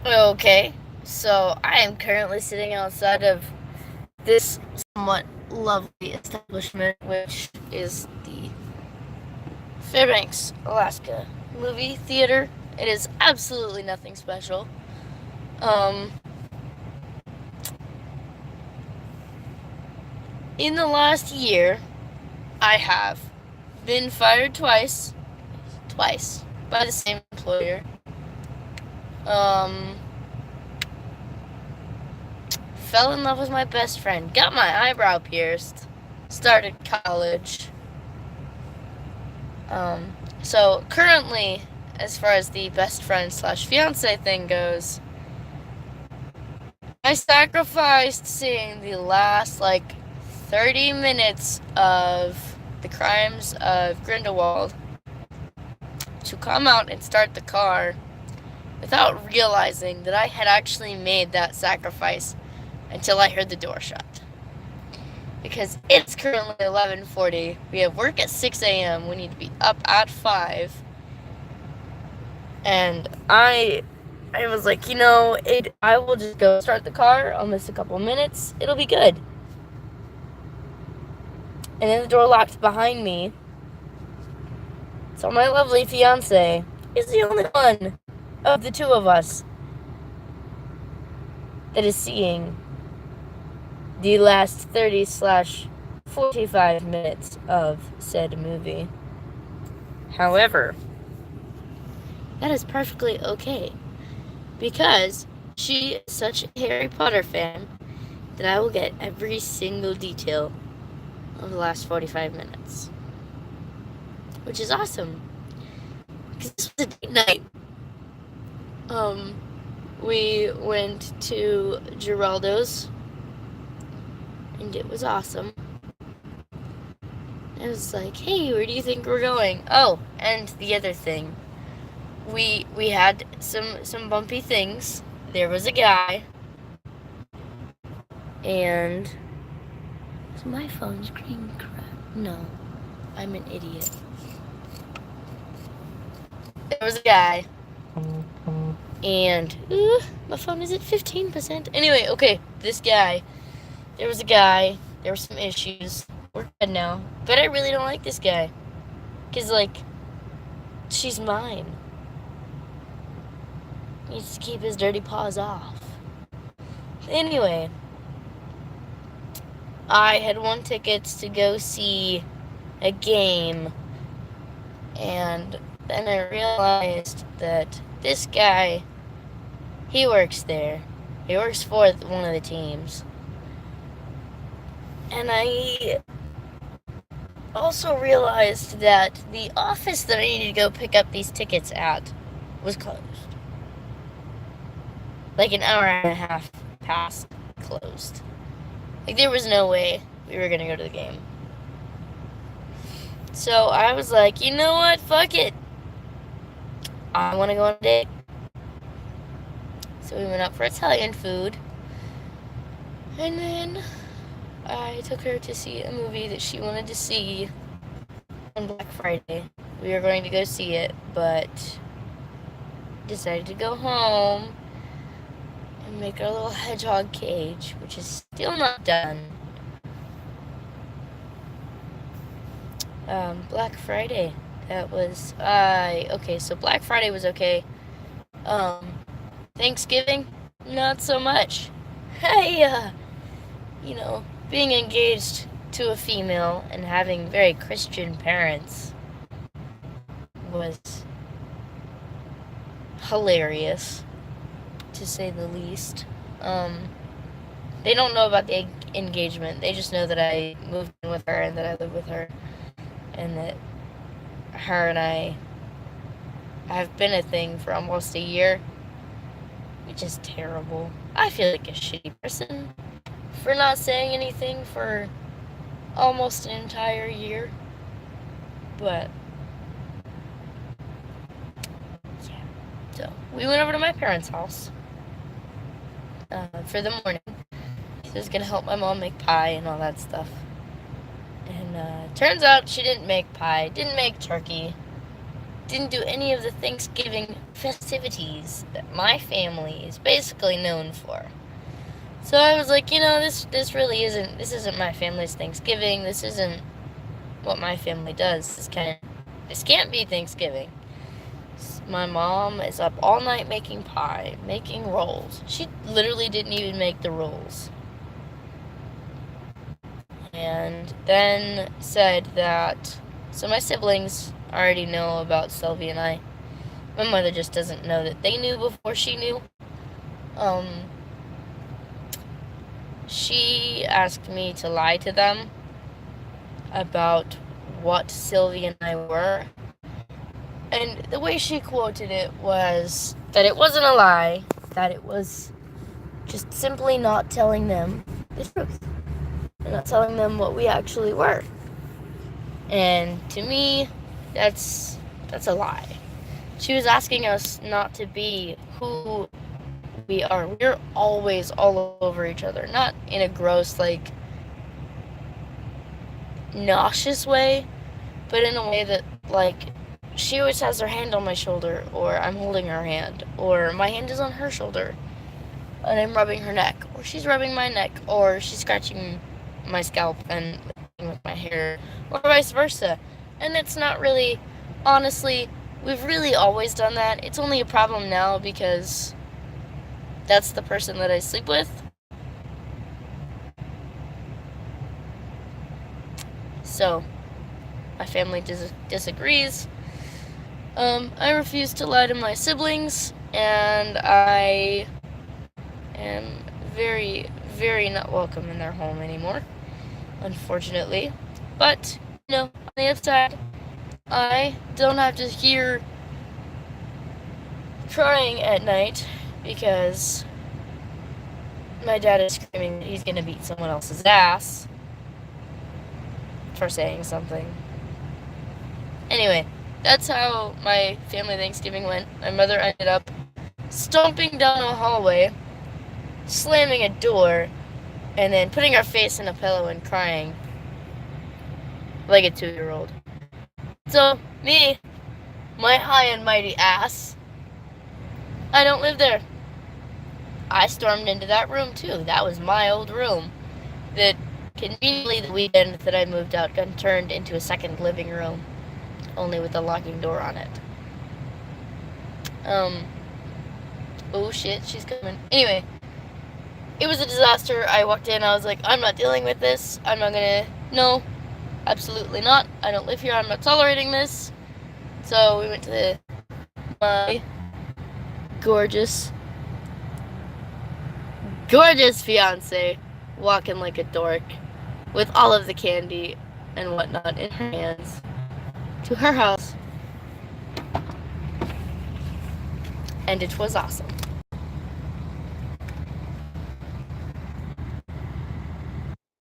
Okay, so I am currently sitting outside of this somewhat lovely establishment, which is the Fairbanks, Alaska movie theater. It is absolutely nothing special. Um, in the last year, I have been fired twice by the same employer. Um, fell in love with my best friend, got my eyebrow pierced, started college. So currently, as far as the best friend slash fiance thing goes, I sacrificed seeing the last 30 minutes of The Crimes of Grindelwald to come out and start the car without realizing that I had actually made that sacrifice until I heard the door shut. Because it's currently 11:40. We have work at 6 a.m. We need to be up at 5. And I was like, I will just go start the car. I'll miss a couple minutes. It'll be good. And then the door locked behind me. So my lovely fiance is the only one of the two of us that is seeing the last 30/45 minutes of said movie. However, that is perfectly okay, because she is such a Harry Potter fan that I will get every single detail of the last 45 minutes. Which is awesome. Because this was a date night. We went to Geraldo's, and it was awesome. I was like, hey, where do you think we're going? Oh, and the other thing. We had some bumpy things. There was a guy, and is my phone screen crap? No, I'm an idiot. There was a guy, and my phone is at 15%. Anyway, okay, this guy. There was a guy. There were some issues. We're good now, but I really don't like this guy, cause she's mine. He needs to keep his dirty paws off. Anyway, I had won tickets to go see a game, and then I realized that this guy, he works there. He works for one of the teams. And I also realized that the office that I needed to go pick up these tickets at was closed. Like an hour and a half past closed. There was no way we were gonna go to the game. So I was like, you know what? Fuck it. I want to go on a date. So we went out for Italian food. And then I took her to see a movie that she wanted to see on Black Friday. We were going to go see it, but decided to go home and make our little hedgehog cage, which is still not done. Black Friday. That was, okay, so Black Friday was okay. Thanksgiving, not so much. Hey, being engaged to a female and having very Christian parents was hilarious, to say the least. They don't know about the engagement. They just know that I moved in with her and that I live with her, and that her and I have been a thing for almost a year, which is terrible. I feel like a shitty person for not saying anything for almost an entire year. But yeah, so we went over to my parents' house for the morning. She was gonna help my mom make pie and all that stuff. And turns out she didn't make pie, didn't make turkey. didn't do any of the Thanksgiving festivities that my family is basically known for. So I was like, this really isn't my family's Thanksgiving. This isn't what my family does. This can't be Thanksgiving. My mom is up all night making pie, making rolls. She literally didn't even make the rolls. And then said that, so my siblings already know about Sylvie and I. My mother just doesn't know that they knew before she knew. She asked me to lie to them about what Sylvie and I were. And the way she quoted it was that it wasn't a lie, that it was just simply not telling them the truth. And not telling them what we actually were. And to me, that's a lie. She was asking us not to be who we are. We're always all over each other. Not in a gross, nauseous way, but in a way that, she always has her hand on my shoulder, or I'm holding her hand, or my hand is on her shoulder, and I'm rubbing her neck, or she's rubbing my neck, or she's scratching my scalp and with my hair, or vice versa. And it's not really, honestly, we've really always done that. It's only a problem now because that's the person that I sleep with. So, my family disagrees. I refuse to lie to my siblings, and I am very, very not welcome in their home anymore, unfortunately. But, on the other side, I don't have to hear crying at night because my dad is screaming that he's gonna beat someone else's ass for saying something. Anyway, that's how my family Thanksgiving went. My mother ended up stomping down a hallway, slamming a door, and then putting her face in a pillow and crying like a 2-year-old. So, me, my high and mighty ass, I don't live there. I stormed into that room too. That was my old room. That conveniently the weekend that I moved out got turned into a second living room, only with a locking door on it. Oh shit, she's coming. Anyway, it was a disaster. I walked in, I was like, I'm not dealing with this. No, absolutely not. I don't live here. I'm not tolerating this. So we went to my gorgeous fiance, walking like a dork, with all of the candy and whatnot in her hands, to her house. And it was awesome.